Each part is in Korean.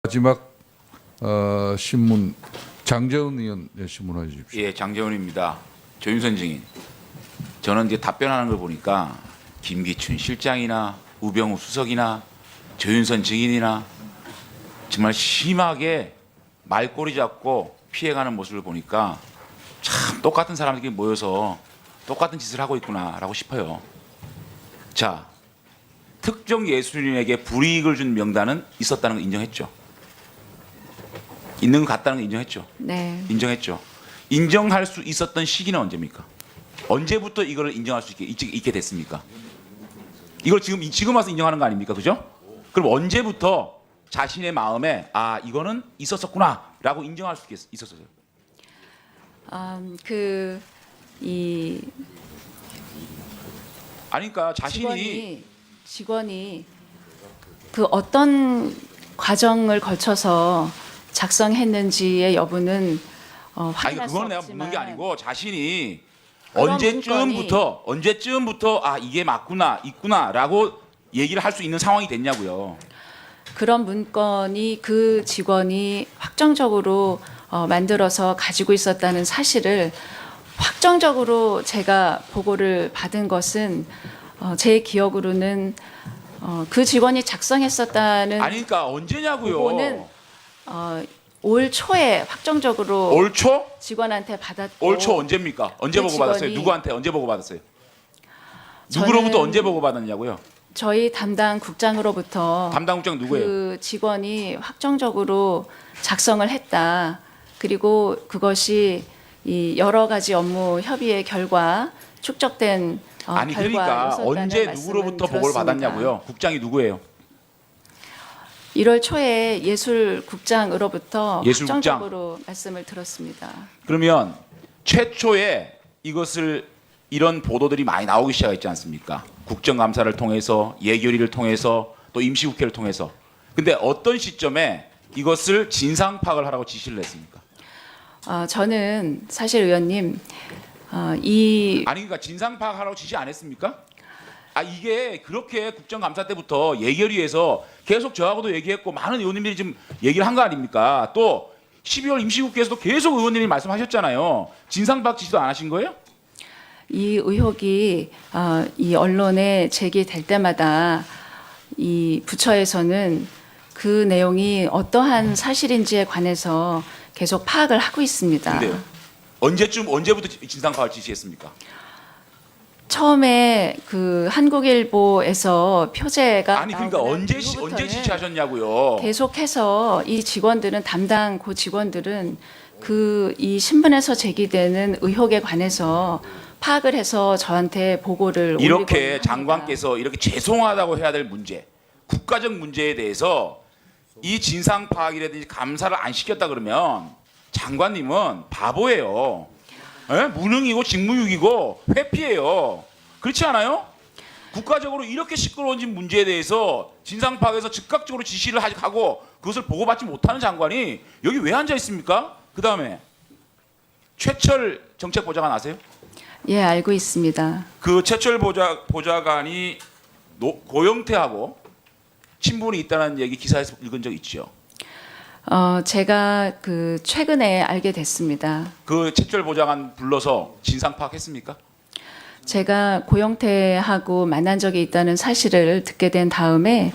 마지막 신문 장재훈 의원 신문해 주십시오. 예, 장재훈입니다. 조윤선 증인. 저는 이제 답변하는 걸 보니까 김기춘 실장이나 우병우 수석이나 조윤선 증인이나 정말 심하게 말꼬리 잡고 피해가는 모습을 보니까 참 똑같은 사람들끼리 모여서 똑같은 짓을 하고 있구나라고 싶어요. 자, 특정 예술인에게 불이익을 준 명단은 있었다는 거 인정했죠. 있는 것 같다는 거 인정했죠. 네. 인정했죠. 인정할 수 있었던 시기는 언제입니까? 언제부터 이거를 인정할 수 있게 됐습니까? 이걸 지금 와서 인정하는 거 아닙니까? 그죠? 그럼 언제부터 자신의 마음에 아 이거는 있었었구나라고 인정할 수 있었어요? 아니 그러니까 자신이 직원이 그 어떤 과정을 거쳐서 작성했는지의 여부는 아니 확인할 수 그건 내가 없지만 묻는 게 아니고 자신이 그런 언제쯤부터 아 이게 맞구나 있구나라고 얘기를 할 수 있는 상황이 됐냐고요. 그런 문건이 그 직원이 확정적으로 만들어서 가지고 있었다는 사실을 확정적으로 제가 보고를 받은 것은 제 기억으로는 그 직원이 작성했었다는 아니 그러니까 언제냐고요. 보고는 올 초에 확정적으로 올 초? 직원한테 받았고 올 초 언제입니까? 언제 그 보고 받았어요? 직원이- 누구한테 언제 보고 받았어요? 저는 누구로부터 언제 보고 받았냐고요? 저희 담당 국장으로부터 담당 국장 누구예요? 그 직원이 확정적으로 작성을 했다. 그리고 그것이 이 여러 가지 업무 협의의 결과 축적된 아니 그러니까 결과였었다는 언제 말씀은 누구로부터 보고를 들었습니다. 받았냐고요? 국장이 누구예요? 1월 초에 예술국장으로부터 예술국장. 확정적으로 말씀을 들었습니다. 그러면 최초에 이런 보도들이 많이 나오기 시작했지 않습니까? 국정감사를 통해서 예결위를 통해서 또 임시국회를 통해서. 근데 어떤 시점에 이것을 진상 파악을 하라고 지시를 했습니까? 저는 사실 의원님 아니 그러니까 진상 파악하라고 지시 안 했습니까? 아 이게 그렇게 국정감사 때부터 예결위에서 계속 저하고도 얘기했고 많은 의원님들이 지금 얘기를 한 거 아닙니까? 또 12월 임시국회에서도 계속 의원님이 말씀하셨잖아요. 진상 파악 지시도 안 하신 거예요? 이 의혹이 이 언론에 제기될 때마다 이 부처에서는 그 내용이 어떠한 사실인지에 관해서 계속 파악을 하고 있습니다. 근데요. 언제부터 진상 파악을 지시했습니까? 처음에 그 한국일보에서 표제가 아니 그러니까 나오고 언제 이후부터는 지시하셨냐고요. 계속해서 이 직원들은 담당 그 직원들은 그 이 신문에서 제기되는 의혹에 관해서 파악을 해서 저한테 보고를 올리고 이렇게 합니다. 장관께서 이렇게 죄송하다고 해야 될 문제, 국가적 문제에 대해서 이 진상 파악이라든지 감사를 안 시켰다 그러면 장관님은 바보예요. 에? 무능이고 직무유기고 회피예요. 그렇지 않아요? 국가적으로 이렇게 시끄러워진 문제에 대해서 진상 파악에서 즉각적으로 지시를 하고 그것을 보고받지 못하는 장관이 여기 왜 앉아 있습니까? 그 다음에 최철 정책보좌관 아세요? 예, 알고 있습니다. 그 최철 보좌관이 고영태하고 친분이 있다는 얘기 기사에서 읽은 적 있죠. 제가 그 최근에 알게 됐습니다. 그 최철 보좌관 불러서 진상 파악했습니까? 제가 고영태하고 만난 적이 있다는 사실을 듣게 된 다음에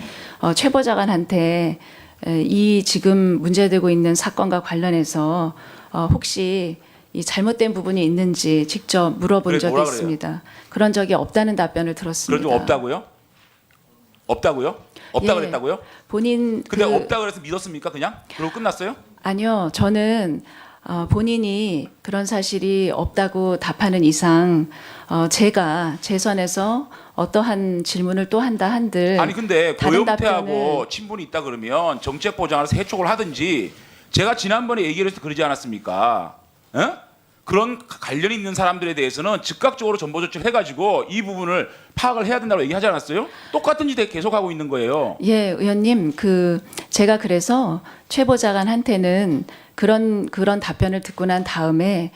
최 보좌관한테 이 지금 문제되고 있는 사건과 관련해서 혹시 이 잘못된 부분이 있는지 직접 물어본 그래, 적이 뭐라 그래요? 있습니다. 그런 적이 없다는 답변을 들었습니다. 그런 적 없다고요? 없다고요? 없다 예. 그랬다고요? 본인 근데 없다 그래서 믿었습니까 그냥? 그러고 끝났어요? 아니요, 저는 본인이 그런 사실이 없다고 답하는 이상 제가 제 선에서 어떠한 질문을 또 한다 한들 아니 근데 다른 고영태하고 답변을- 친분이 있다 그러면 정책보좌관에서 해촉을 하든지 제가 지난번에 얘기를 해서 그러지 않았습니까? 에? 그런 관련이 있는 사람들에 대해서는 즉각적으로 전보 조치를 해가지고 이 부분을 파악을 해야 된다고 얘기하지 않았어요? 똑같은 짓 계속 하고 있는 거예요. 예, 의원님, 제가 그래서 최 보좌관한테는 그런 답변을 듣고 난 다음에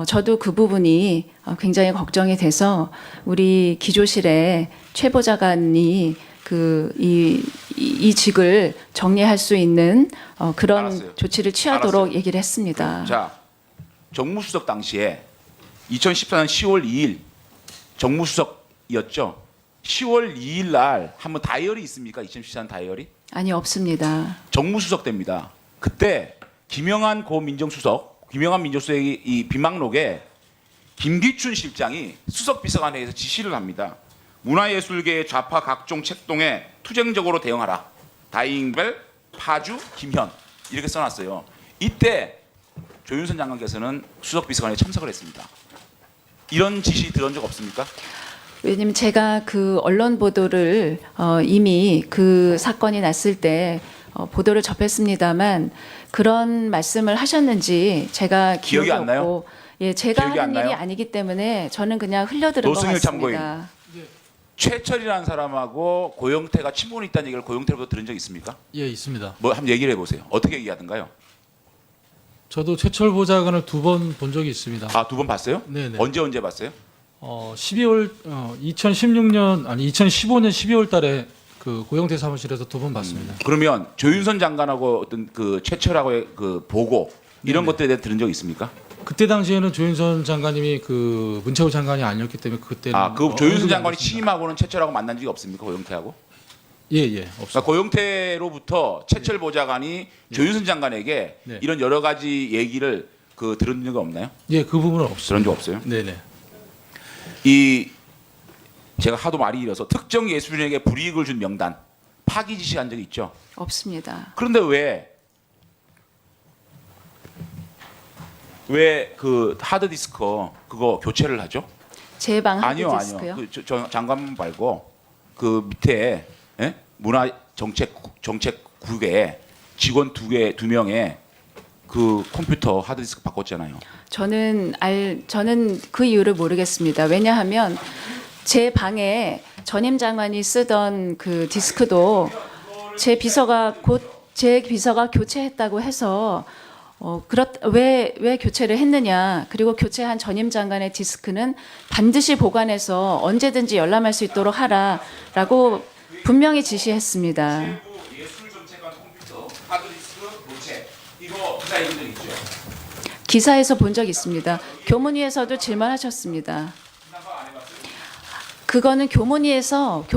저도 그 부분이 굉장히 걱정이 돼서 우리 기조실에 최 보좌관이 이 직을 정리할 수 있는 그런 알았어요. 조치를 취하도록 알았어요. 얘기를 했습니다. 자, 정무수석 당시에 2014년 10월 2일 정무수석이었죠. 10월 2일 날 한번 다이어리 있습니까? 2014년 다이어리? 아니 없습니다. 정무수석 때입니다. 그때 김영한 민정수석이 이 비망록에 김기춘 실장이 수석비서관회에서 지시를 합니다. 문화예술계의 좌파 각종 책동에 투쟁적으로 대응하라. 다잉벨, 파주, 김현 이렇게 써놨어요. 이때 조윤선 장관께서는 수석비서관에 참석을 했습니다. 이런 지시 들은 적 없습니까? 왜냐면 제가 그 언론 보도를 이미 그 사건이 났을 때 보도를 접했습니다만 그런 말씀을 하셨는지 제가 기억이 안 나요? 없고 예, 제가 기억이 안 하는 일이 나요? 아니기 때문에 저는 그냥 흘려들은 것 노승일 같습니다. 최철이라는 사람하고 고영태가 친분이 있다는 얘기를 고영태로부터 들은 적 있습니까? 예, 있습니다. 뭐 한번 얘기를 해보세요. 어떻게 얘기하던가요? 저도 최철 보좌관을 2번 본 적이 있습니다. 아, 두 번 봤어요? 네네. 언제 봤어요? 2015년 12월 달에 그 고영태 사무실에서 2번 봤습니다. 그러면 조윤선 장관하고 어떤 그 최철하고의 그 보고 이런 네네. 것들에 대해 들은 적 있습니까? 그때 당시에는 조윤선 장관님이 그 문체부 장관이 아니었기 때문에 그때는 그 조윤선 장관이 없습니다. 취임하고는 최철하고 만난 적이 없습니까? 고영태하고? 예, 없습니다. 그러니까 고영태로부터 최철 보좌관이 조윤선 장관에게 네. 이런 여러 가지 얘기를 그 들은 적이 없나요? 예, 그 부분은 없습니다. 그런 적 없어요? 네네. 이 제가 하도 말이 길어서 특정 예술인에게 불이익을 준 명단 파기 지시한 적이 있죠. 없습니다. 그런데 왜 그 하드디스크 그거 교체를 하죠? 제 방 아니요. 하드디스크요? 저 장관 말고 그 밑에 문화정책국에 직원 두 명의 그 컴퓨터 하드디스크 바꿨잖아요. 저는 그 이유를 모르겠습니다. 왜냐하면 제 방에 전임 장관이 쓰던 그 디스크도 제 비서가 교체했다고 해서 왜 교체를 했느냐. 그리고 교체한 전임 장관의 디스크는 반드시 보관해서 언제든지 열람할 수 있도록 하라라고 분명히 지시했습니다. 예술정책관 컴퓨터 하드디스크 교체 이거 기사 읽은 적 있죠? 기사에서 본 적 있습니다. 교문위에서도 질문하셨습니다. 그거는 교문위에서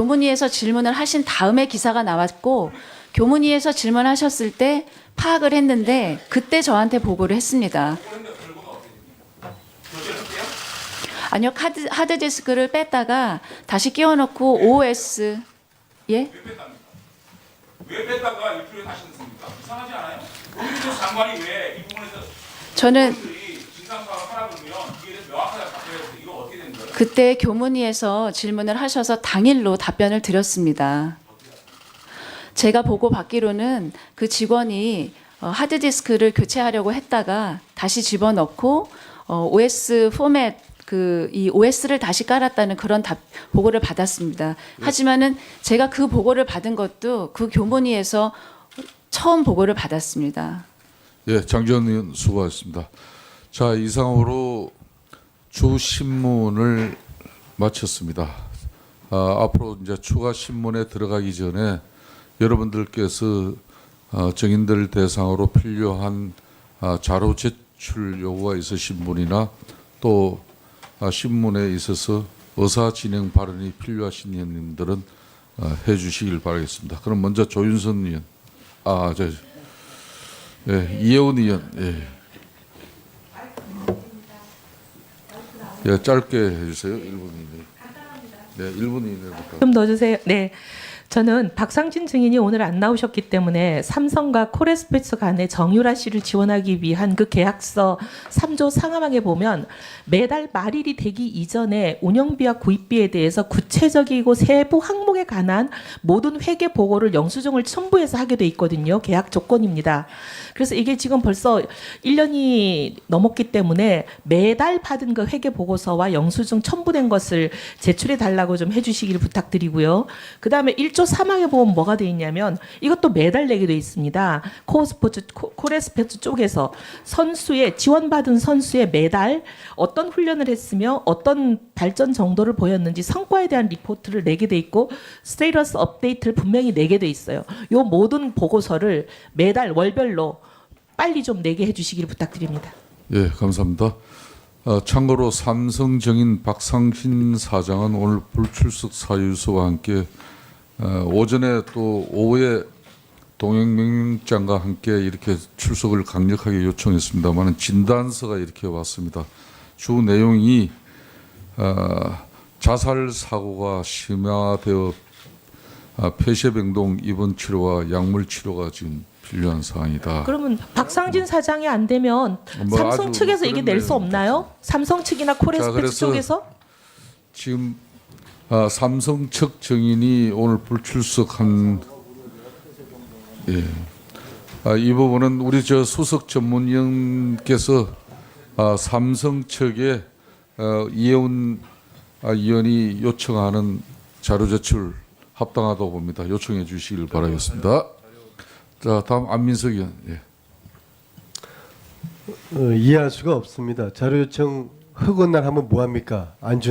질문을 하신 다음에 기사가 나왔고 교문위에서 질문하셨을 때 파악을 했는데 그때 저한테 보고를 했습니다. 아니요, 하드디스크를 뺐다가 다시 끼워넣고 OS 예? 왜 뺐다가 일주일에 다시 넣습니까? 이상하지 않아요? 고민정 장관이 왜 이 부분에서 저는 진상파가 하라 그러면 이게 대해서 명확하게 답해야 돼. 이거 어떻게 된 거예요? 그때 교문위에서 질문을 하셔서 당일로 답변을 드렸습니다. 제가 보고 받기로는 그 직원이 하드디스크를 교체하려고 했다가 다시 집어넣고 OS 포맷 이 OS를 다시 깔았다는 그런 보고를 받았습니다. 하지만은 제가 그 보고를 받은 것도 그 교문위에서 처음 보고를 받았습니다. 예, 장재원 의원 수고하셨습니다. 자, 이상으로 주 신문을 마쳤습니다. 앞으로 이제 추가 신문에 들어가기 전에 여러분들께서 정인들 대상으로 필요한 자료 제출 요구가 있으신 분이나 또 신문에 있어서 의사 진행 발언이 필요하신 의원님들은 해주시길 바라겠습니다. 그럼 먼저 조윤선 의원, 이혜원 의원, 짧게 해주세요. 1분 이내. 네, 1분 이내부터. 좀 넣어주세요. 네. 저는 박상진 증인이 오늘 안 나오셨기 때문에 삼성과 코레스페츠 간의 정유라 씨를 지원하기 위한 그 계약서 3조 상하망에 보면 매달 말일이 되기 이전에 운영비와 구입비에 대해서 구체적이고 세부 항목에 관한 모든 회계 보고를 영수증을 첨부해서 하게 돼 있거든요. 계약 조건입니다. 그래서 이게 지금 벌써 1년이 넘었기 때문에 매달 받은 그 회계 보고서와 영수증 첨부된 것을 제출해 달라고 좀 해주시기를 부탁드리고요. 그 다음에 1조 6조 3항에 보면 뭐가 돼 있냐면 이것도 매달 내게 돼 있습니다. 코레스포츠 쪽에서 선수의 지원받은 선수의 매달 어떤 훈련을 했으며 어떤 발전 정도를 보였는지 성과에 대한 리포트를 내게 돼 있고 스테이터스 업데이트를 분명히 내게 돼 있어요. 요 모든 보고서를 매달 월별로 빨리 좀 내게 해주시기를 부탁드립니다. 예, 감사합니다. 참고로 삼성 정인 박상신 사장은 오늘 불출석 사유서와 함께 오전에 또 오후에 동행명장과 함께 이렇게 출석을 강력하게 요청했습니다만 진단서가 이렇게 왔습니다. 주 내용이 자살 사고가 심화되어 폐쇄병동 입원 치료와 약물 치료가 지금 필요한 사항이다. 그러면 박상진 사장이 안 되면 뭐 삼성 아주 측에서 이게 그런 낼 수 없나요? 삼성 측이나 코레스포츠 그래서 쪽에서? 지금 삼성 측 정인이 오늘 불출석한 이 부분은 우리 저 수석 전문위원께서 삼성 측에 이혜훈 의원이 요청하는 자료 제출 합당하다고 봅니다. 요청해 주시길 바라겠습니다. 자, 다음 안민석 의원. 예. 이해할 수가 없습니다. 자료 요청 흑원날 하면 뭐 합니까? 안 주.